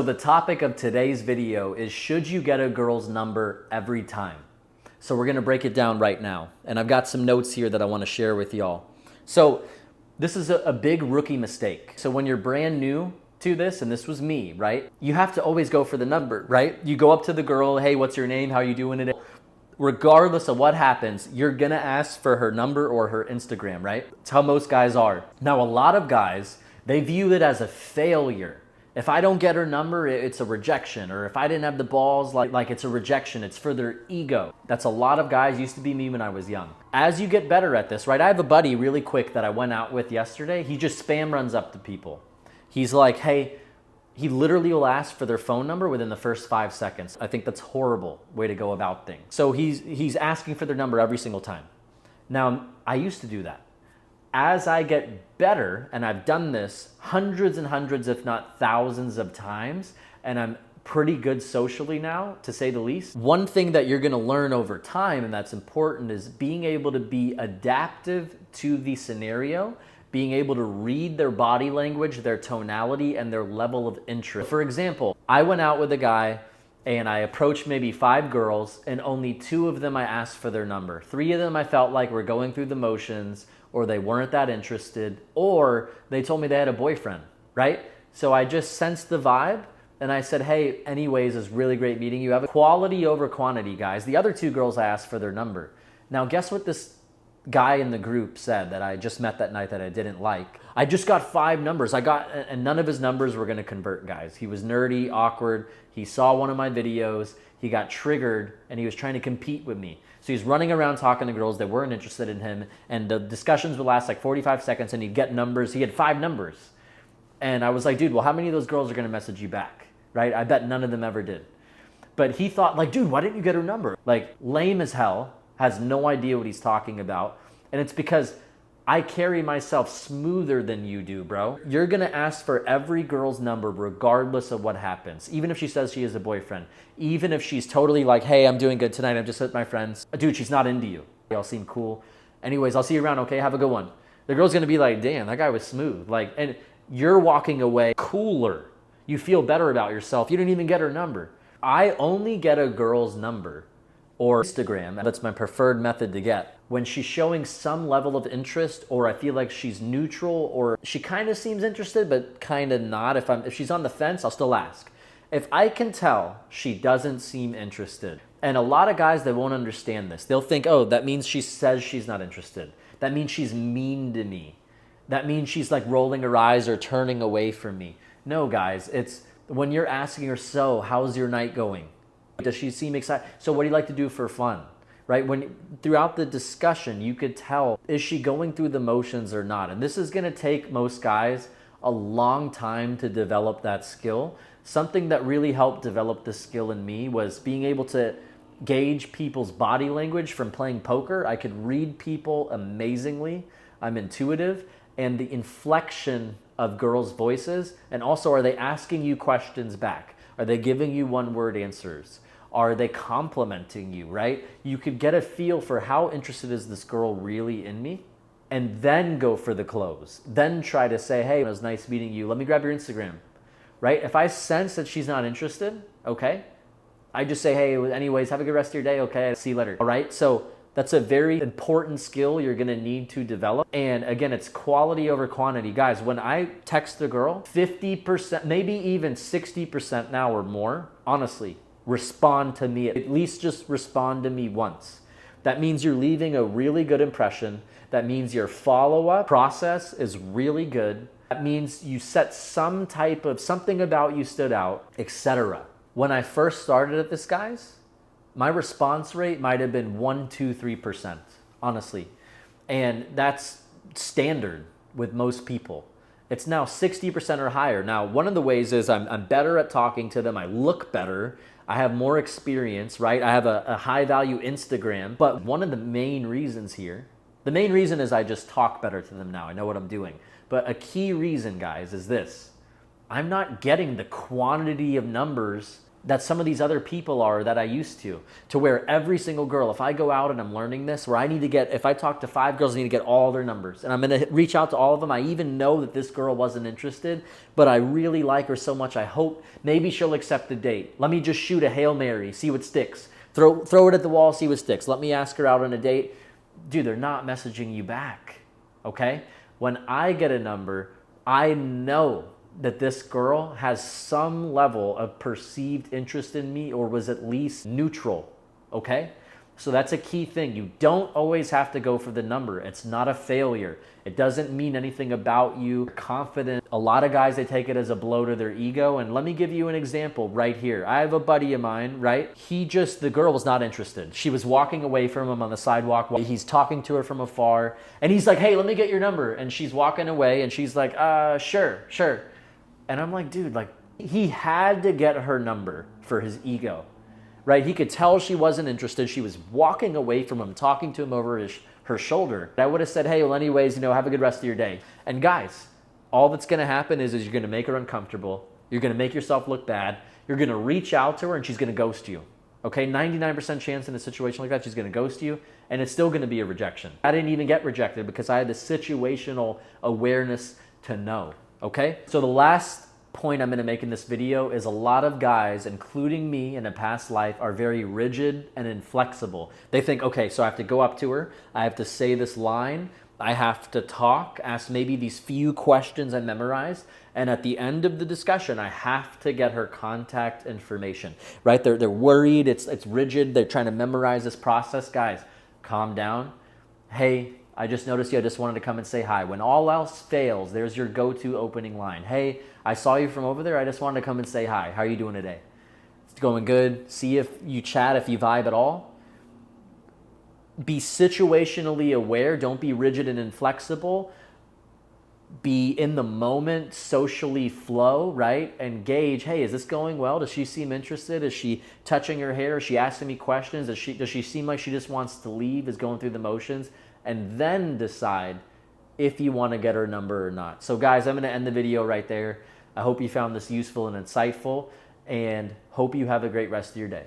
So the topic of today's video is, should you get a girl's number every time? So we're gonna break it down right now. And I've got some notes here that I wanna share with y'all. So this is a big rookie mistake. So when you're brand new to this, and this was me, right? You have to always go for the number, right? You go up to the girl, hey, what's your name? How are you doing today? Regardless of what happens, you're gonna ask for her number or her Instagram, right? It's how most guys are. Now, a lot of guys, they view it as a failure. If I don't get her number, it's a rejection. Or if I didn't have the balls, like it's a rejection. It's for their ego. That's a lot of guys. Used to be me when I was young. As you get better at this, right? I have a buddy really quick that I went out with yesterday. He just spam runs up to people. He's like, hey, he literally will ask for their phone number within the first 5 seconds. I think that's a horrible way to go about things. So he's asking for their number every single time. Now, I used to do that. As I get better, and I've done this hundreds and hundreds, if not thousands of times, and I'm pretty good socially now, to say the least. One thing that you're gonna learn over time, and that's important, is being able to be adaptive to the scenario, being able to read their body language, their tonality, and their level of interest. For example, I went out with a guy and I approached maybe 5 girls, and only 2 of them I asked for their number. 3 of them I felt like were going through the motions, or they weren't that interested, or they told me they had a boyfriend, right? So I just sensed the vibe, and I said, hey, anyways, it's really great meeting you. Have a quality over quantity, guys. The other 2 girls I asked for their number. Now, guess what this guy in the group said that I just met that night that I didn't like? I just got 5 numbers. And none of his numbers were gonna convert, guys. He was nerdy, awkward. He saw one of my videos. He got triggered, and he was trying to compete with me. So he's running around talking to girls that weren't interested in him, and the discussions would last like 45 seconds, and he'd get numbers. He had 5 numbers. And I was like, dude, well, how many of those girls are gonna message you back, right? I bet none of them ever did. But he thought, like, dude, why didn't you get her number? Like, lame as hell, has no idea what he's talking about. And it's because I carry myself smoother than you do, bro. You're gonna ask for every girl's number regardless of what happens. Even if she says she has a boyfriend. Even if she's totally like, hey, I'm doing good tonight, I'm just with my friends. Dude, she's not into you. Y'all seem cool. Anyways, I'll see you around, okay? Have a good one. The girl's gonna be like, damn, that guy was smooth. Like, and you're walking away cooler. You feel better about yourself. You didn't even get her number. I only get a girl's number or Instagram, that's my preferred method to get, when she's showing some level of interest, or I feel like she's neutral, or she kind of seems interested, but kind of not. If she's on the fence, I'll still ask. If I can tell she doesn't seem interested, and a lot of guys, they won't understand this. They'll think, oh, that means she says she's not interested. That means she's mean to me. That means she's like rolling her eyes or turning away from me. No, guys, it's when you're asking her, so how's your night going? Does she seem excited? So what do you like to do for fun? Right? When throughout the discussion, you could tell, is she going through the motions or not? And this is gonna take most guys a long time to develop that skill. Something that really helped develop the skill in me was being able to gauge people's body language from playing poker. I could read people amazingly. I'm intuitive. And the inflection of girls' voices. And also, are they asking you questions back? Are they giving you one-word answers? Are they complimenting you, right? You could get a feel for how interested is this girl really in me, and then go for the close. Then try to say, hey, it was nice meeting you. Let me grab your Instagram, right? If I sense that she's not interested, okay, I just say, hey, anyways, have a good rest of your day, okay? See you later, all right? So that's a very important skill you're gonna need to develop. And again, it's quality over quantity. Guys, when I text a girl, 50%, maybe even 60% now or more, honestly, respond to me. At least just respond to me once. That means you're leaving a really good impression. That means your follow-up process is really good. That means you set some type of something about you stood out, etc. When I first started at this, guys, my response rate might have been 1, 2, 3%, honestly. And that's standard with most people. It's now 60% or higher. Now, one of the ways is I'm better at talking to them. I look better. I have more experience, right? I have a high value Instagram. But one of the main reasons here, the main reason is I just talk better to them now. I know what I'm doing. But a key reason, guys, is this. I'm not getting the quantity of numbers that some of these other people are that I used to where every single girl, if I go out and I'm learning this, where I need to get, if I talk to 5 girls, I need to get all their numbers and I'm going to reach out to all of them. I even know that this girl wasn't interested, but I really like her so much. I hope maybe she'll accept the date. Let me just shoot a Hail Mary, see what sticks. Throw it at the wall, see what sticks. Let me ask her out on a date. Dude, they're not messaging you back, okay? When I get a number, I know that this girl has some level of perceived interest in me or was at least neutral, okay? So that's a key thing. You don't always have to go for the number. It's not a failure. It doesn't mean anything about you. Confident. A lot of guys, they take it as a blow to their ego. And let me give you an example right here. I have a buddy of mine, right? The girl was not interested. She was walking away from him on the sidewalk. He's talking to her from afar. And he's like, hey, let me get your number. And she's walking away and she's like, sure. And I'm like, dude, like he had to get her number for his ego, right? He could tell she wasn't interested. She was walking away from him, talking to him over her shoulder. I would have said, hey, well, anyways, have a good rest of your day. And guys, all that's going to happen is you're going to make her uncomfortable. You're going to make yourself look bad. You're going to reach out to her and she's going to ghost you. Okay, 99% chance in a situation like that, she's going to ghost you and it's still going to be a rejection. I didn't even get rejected because I had the situational awareness to know. Okay, so the last point I'm going to make in this video is a lot of guys, including me in a past life, are very rigid and inflexible. They think, okay, so I have to go up to her, I have to say this line, I have to talk, ask maybe these few questions I memorized, and at the end of the discussion, I have to get her contact information, right? They're worried, it's rigid, they're trying to memorize this process. Guys, calm down. Hey, I just noticed you. I just wanted to come and say hi. When all else fails, there's your go-to opening line. Hey, I saw you from over there. I just wanted to come and say hi. How are you doing today? It's going good. See if you chat, if you vibe at all. Be situationally aware. Don't be rigid and inflexible. Be in the moment, socially flow, right? And gauge, hey, is this going well? Does she seem interested? Is she touching her hair? Is she asking me questions? Does she seem like she just wants to leave, is going through the motions? And then decide if you want to get her number or not. So guys, I'm going to end the video right there. I hope you found this useful and insightful and hope you have a great rest of your day.